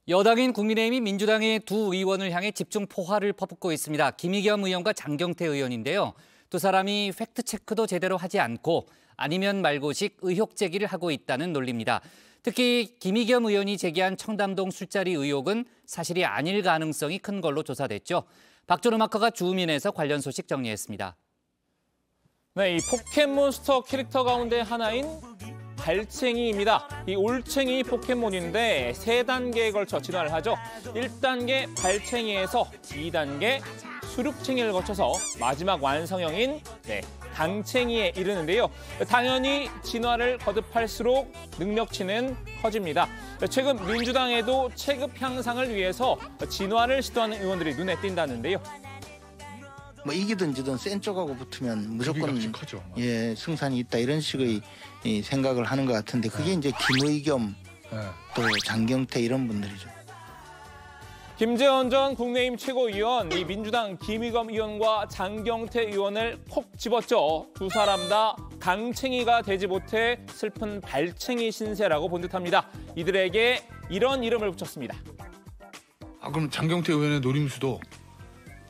여당인 국민의힘이 민주당의 두 의원을 향해 집중 포화를 퍼붓고 있습니다. 김의겸 의원과 장경태 의원인데요. 두 사람이 팩트체크도 제대로 하지 않고 아니면 말고식 의혹 제기를 하고 있다는 논리입니다. 특히 김의겸 의원이 제기한 청담동 술자리 의혹은 사실이 아닐 가능성이 큰 걸로 조사됐죠. 박준 음악가가 주우민에서 관련 소식 정리했습니다. 네, 이 포켓몬스터 캐릭터 가운데 하나인 발챙이입니다. 이 올챙이 포켓몬인데 3단계에 걸쳐 진화를 하죠. 1단계 발챙이에서 2단계 수륙챙이를 거쳐서 마지막 완성형인 당챙이에 이르는데요. 당연히 진화를 거듭할수록 능력치는 커집니다. 최근 민주당에도 체급 향상을 위해서 진화를 시도하는 의원들이 눈에 띈다는데요. 뭐 이기든 지든 센 쪽하고 붙으면 무조건 크죠. 승산이 있다 이런 식의 생각을 하는 것 같은데 그게 이제 김의겸 또 장경태 이런 분들이죠. 김재원 전 국민의힘 최고위원, 이 민주당 김의겸 의원과 장경태 의원을 콕 집었죠. 두 사람 다 당챙이가 되지 못해 슬픈 발챙이 신세라고 본 듯합니다. 이들에게 이런 이름을 붙였습니다. 그럼 장경태 의원의 노림수도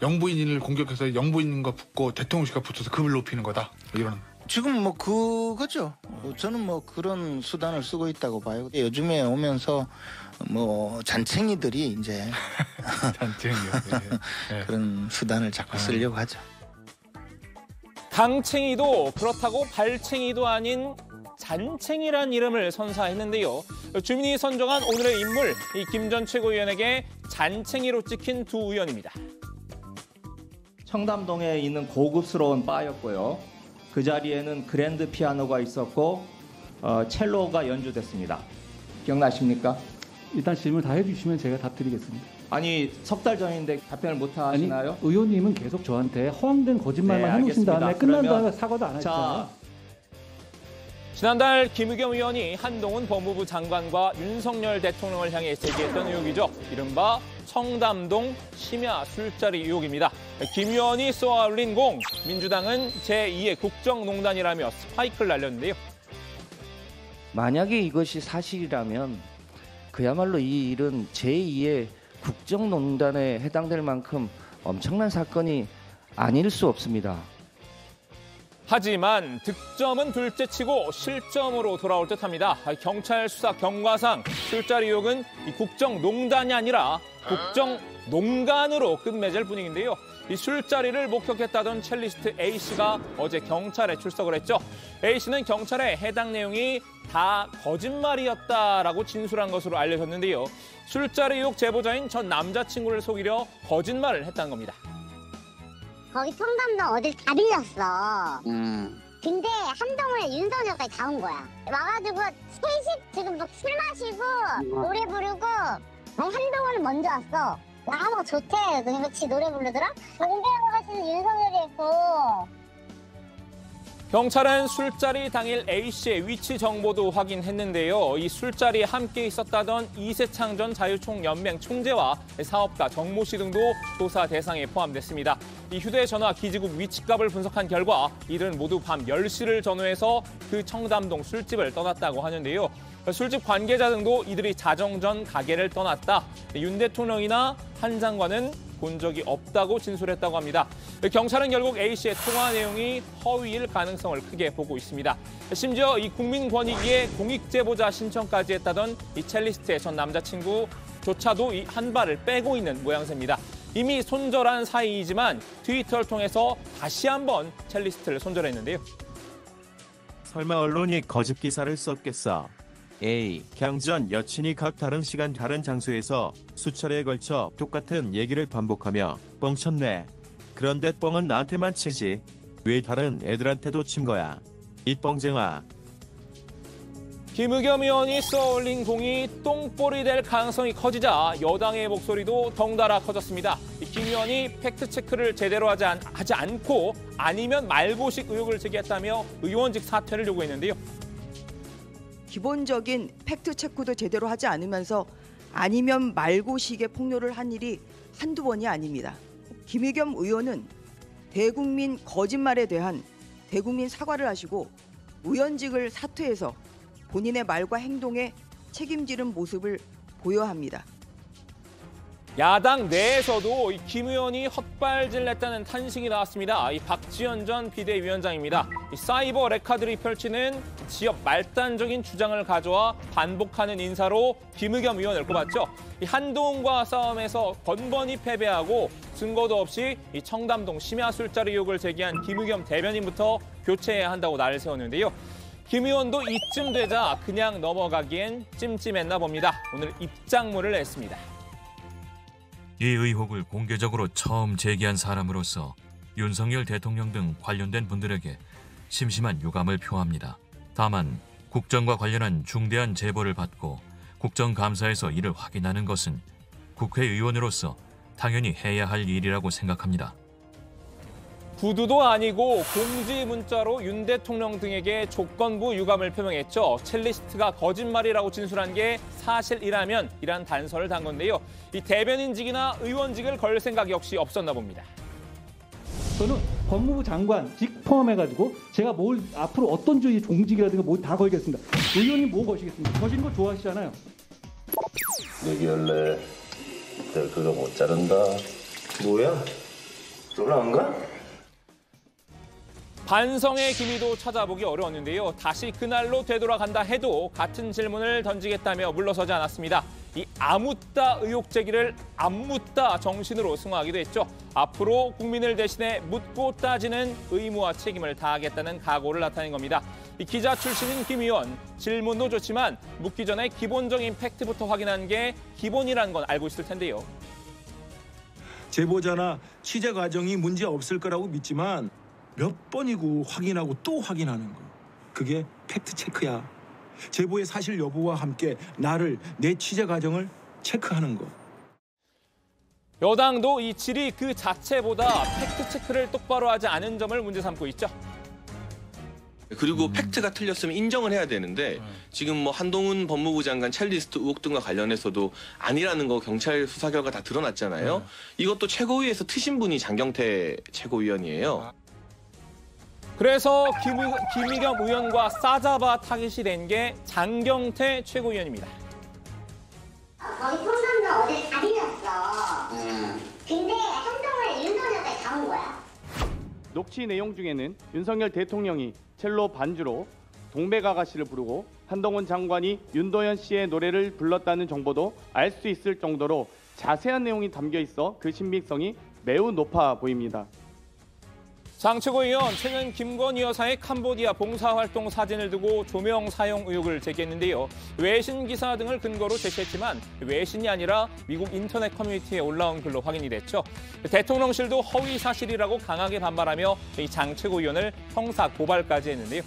영부인을 공격해서 영부인과 붙고 대통령실과 붙어서 급을 높이는 거다. 이런. 지금 뭐 그거죠. 저는 뭐 그런 수단을 쓰고 있다고 봐요. 요즘에 오면서 뭐 잔챙이들이 이제 그런 수단을 자꾸 쓰려고 하죠. 당챙이도 그렇다고 발챙이도 아닌 잔챙이란 이름을 선사했는데요. 주민이 선정한 오늘의 인물, 이 김 전 최고위원에게 잔챙이로 찍힌 두 의원입니다. 청담동에 있는 고급스러운 바였고요. 그 자리에는 그랜드 피아노가 있었고 첼로가 연주됐습니다. 기억나십니까? 일단 질문 다 해주시면 제가 답드리겠습니다. 아니 석 달 전인데 답변을 못 하시나요? 아니, 의원님은 계속 저한테 허황된 거짓말만 해놓으신 다음에 끝난 다음에 사과도 안 하셨잖아요. 지난달 김의겸 의원이 한동훈 법무부 장관과 윤석열 대통령을 향해 제기했던 의혹이죠. 이른바 청담동 심야 술자리 의혹입니다. 김 의원이 쏘아 올린 공, 민주당은 제2의 국정농단이라며 스파이크를 날렸는데요. 만약에 이것이 사실이라면 그야말로 이 일은 제2의 국정농단에 해당될 만큼 엄청난 사건이 아닐 수 없습니다. 하지만 득점은 둘째치고 실점으로 돌아올 듯합니다. 경찰 수사 경과상 술자리 의혹은 이 국정농단이 아니라 국정농간으로 끝맺을 분위기인데요. 이 술자리를 목격했다던 첼리스트 A씨가 어제 경찰에 출석을 했죠. A씨는 경찰에 해당 내용이 다 거짓말이었다라고 진술한 것으로 알려졌는데요. 술자리 의혹 제보자인 전 남자친구를 속이려 거짓말을 했다는 겁니다. 거기 청담동 어딜 다 빌렸어. 근데 한동훈에 윤석열까지 다 온 거야. 와가지고 셋이 지금 막 술 마시고 노래 부르고 한동훈은 먼저 왔어. 막 좋대. 그래서 같이 노래 부르더라. 공개하고 가시는 윤석열이었고. 경찰은 술자리 당일 A씨의 위치 정보도 확인했는데요. 이 술자리에 함께 있었다던 이세창 전 자유총연맹 총재와 사업가 정모 씨 등도 조사 대상에 포함됐습니다. 이 휴대전화 기지국 위치값을 분석한 결과 이들은 모두 밤 10시를 전후해서 그 청담동 술집을 떠났다고 하는데요. 술집 관계자 등도 이들이 자정 전 가게를 떠났다. 윤 대통령이나 한 장관은 본 적이 없다고 진술했다고 합니다. 경찰은 결국 A씨의 통화 내용이 허위일 가능성을 크게 보고 있습니다. 심지어 이 국민권익위에 공익제보자 신청까지 했다던 이 첼리스트의 전 남자친구조차도 이 한 발을 빼고 있는 모양새입니다. 이미 손절한 사이이지만 트위터를 통해서 다시 한번 첼리스트를 손절했는데요. 설마 언론이 거짓 기사를 썼겠어? A. 경전 여친이 각 다른 시간 다른 장소에서 수차례에 걸쳐 똑같은 얘기를 반복하며 뻥쳤네. 그런데 뻥은 나한테만 치지. 왜 다른 애들한테도 친 거야? 이 뻥쟁아. 김의겸 의원이 쏘아올린 공이 똥볼이 될 가능성이 커지자 여당의 목소리도 덩달아 커졌습니다. 김 의원이 팩트체크를 제대로 하지 않고 아니면 말고식 의혹을 제기했다며 의원직 사퇴를 요구했는데요. 기본적인 팩트체크도 제대로 하지 않으면서 아니면 말고식의 폭로를 한 일이 한두 번이 아닙니다. 김의겸 의원은 대국민 거짓말에 대한 대국민 사과를 하시고 의원직을 사퇴해서 본인의 말과 행동에 책임지는 모습을 보여야 합니다. 야당 내에서도 김 의원이 헛발질냈다는 탄식이 나왔습니다. 이 박지원 전 비대위원장입니다. 이 사이버 레카들이 펼치는 지역 말단적인 주장을 가져와 반복하는 인사로 김의겸 의원을 꼽았죠. 이 한동훈과 싸움에서 번번이 패배하고 증거도 없이 이 청담동 심야 술자리 의혹을 제기한 김의겸 대변인부터 교체해야 한다고 날을 세웠는데요. 김 의원도 이쯤 되자 그냥 넘어가기엔 찜찜했나 봅니다. 오늘 입장문을 냈습니다. 이 의혹을 공개적으로 처음 제기한 사람으로서 윤석열 대통령 등 관련된 분들에게 심심한 유감을 표합니다. 다만 국정과 관련한 중대한 제보를 받고 국정감사에서 이를 확인하는 것은 국회의원으로서 당연히 해야 할 일이라고 생각합니다. 구두도 아니고 공지 문자로 윤 대통령 등에게 조건부 유감을 표명했죠. 첼리스트가 거짓말이라고 진술한 게 사실이라면 이란 단서를 단 건데요. 이 대변인직이나 의원직을 걸 생각 역시 없었나 봅니다. 저는 법무부 장관직 포함해가지고 제가 뭘 앞으로 어떤 주의 종직이라든가 뭐 다 걸겠습니다. 의원님 뭐 거시겠습니까? 거시는 거 좋아하시잖아요. 얘기할래. 내가 그거 못 자른다. 뭐야? 놀라 안 가? 반성의 기미도 찾아보기 어려웠는데요. 다시 그날로 되돌아간다 해도 같은 질문을 던지겠다며 물러서지 않았습니다. 이 아묻다 의혹 제기를 안 묻다 정신으로 승화하기도 했죠. 앞으로 국민을 대신해 묻고 따지는 의무와 책임을 다하겠다는 각오를 나타낸 겁니다. 이 기자 출신인 김 의원, 질문도 좋지만 묻기 전에 기본적인 팩트부터 확인하는 게 기본이라는 건 알고 있을 텐데요. 제보자나 취재 과정이 문제 없을 거라고 믿지만 몇 번이고 확인하고 또 확인하는 거. 그게 팩트체크야. 제보의 사실 여부와 함께 내 취재 과정을 체크하는 거. 여당도 이 질의 그 자체보다 팩트체크를 똑바로 하지 않은 점을 문제 삼고 있죠. 그리고 팩트가 틀렸으면 인정을 해야 되는데 지금 뭐 한동훈 법무부 장관 첼리스트 의혹 등과 관련해서도 아니라는 거 경찰 수사 결과 다 드러났잖아요. 이것도 최고위에서 트신 분이 장경태 최고위원이에요. 그래서 김의겸 의원과 싸잡아 타깃이 된 게 장경태 최고위원입니다. 거기 청담동 어딜 다 빌렸어. 근데 한동훈 윤석열까지 다 온 거야. 녹취 내용 중에는 윤석열 대통령이 첼로 반주로 동백아가씨를 부르고 한동훈 장관이 윤도현 씨의 노래를 불렀다는 정보도 알 수 있을 정도로 자세한 내용이 담겨 있어 그 신빙성이 매우 높아 보입니다. 장 최고위원, 최근 김건희 여사의 캄보디아 봉사활동 사진을 두고 조명 사용 의혹을 제기했는데요. 외신 기사 등을 근거로 제시했지만 외신이 아니라 미국 인터넷 커뮤니티에 올라온 글로 확인이 됐죠. 대통령실도 허위 사실이라고 강하게 반발하며 이 장 최고위원을 형사 고발까지 했는데요.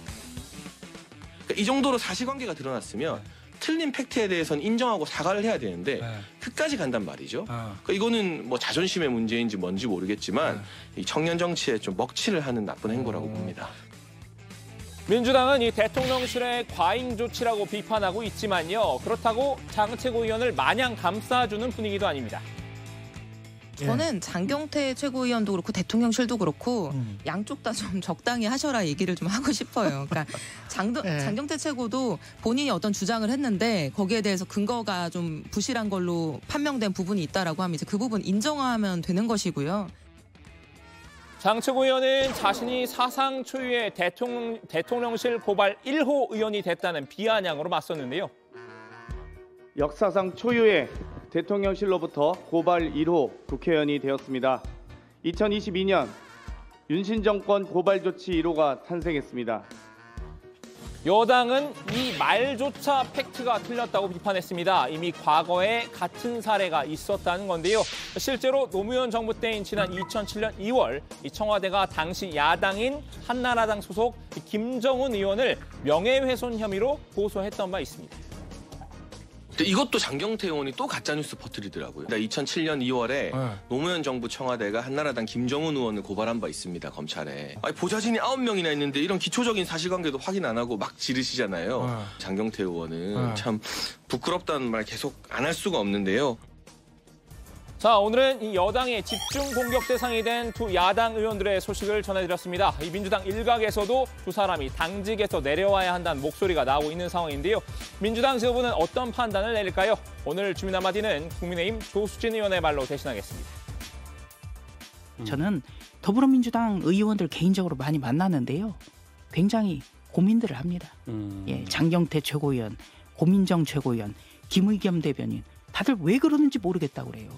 이 정도로 사실관계가 드러났으면 틀린 팩트에 대해서는 인정하고 사과를 해야 되는데 끝까지 간단 말이죠. 그러니까 이거는 뭐 자존심의 문제인지 뭔지 모르겠지만 이 청년 정치에 좀 먹칠을 하는 나쁜 행보라고 봅니다. 민주당은 이 대통령실의 과잉 조치라고 비판하고 있지만요. 그렇다고 장 최고위원을 마냥 감싸주는 분위기도 아닙니다. 저는 장경태 최고위원도 그렇고 대통령실도 그렇고 양쪽 다 좀 적당히 하셔라 얘기를 좀 하고 싶어요. 그러니까 장경태 최고도 본인이 어떤 주장을 했는데 거기에 대해서 근거가 좀 부실한 걸로 판명된 부분이 있다라고 하면 이제 그 부분 인정하면 되는 것이고요. 장 최고위원은 자신이 사상 초유의 대통령실 고발 1호 의원이 됐다는 비아냥으로 맞섰는데요. 역사상 초유의 대통령실로부터 고발 1호 국회의원이 되었습니다. 2022년 윤신 정권 고발 조치 1호가 탄생했습니다. 여당은 이 말조차 팩트가 틀렸다고 비판했습니다. 이미 과거에 같은 사례가 있었다는 건데요. 실제로 노무현 정부 때인 지난 2007년 2월 이 청와대가 당시 야당인 한나라당 소속 김정은 의원을 명예훼손 혐의로 고소했던 바 있습니다. 이것도 장경태 의원이 또 가짜뉴스 퍼뜨리더라고요. 2007년 2월에 노무현 정부 청와대가 한나라당 김정은 의원을 고발한 바 있습니다, 검찰에. 아니, 보좌진이 9명이나 있는데 이런 기초적인 사실관계도 확인 안 하고 막 지르시잖아요. 장경태 의원은 참 부끄럽다는 말 계속 안 할 수가 없는데요. 자, 오늘은 이 여당의 집중 공격 대상이 된 두 야당 의원들의 소식을 전해드렸습니다. 이 민주당 일각에서도 두 사람이 당직에서 내려와야 한다는 목소리가 나오고 있는 상황인데요. 민주당 지도부는 어떤 판단을 내릴까요? 오늘 주민 한마디는 국민의힘 조수진 의원의 말로 대신하겠습니다. 저는 더불어민주당 의원들 개인적으로 많이 만나는데요. 굉장히 고민들을 합니다. 예, 장경태 최고위원, 고민정 최고위원, 김의겸 대변인 다들 왜 그러는지 모르겠다고 그래요.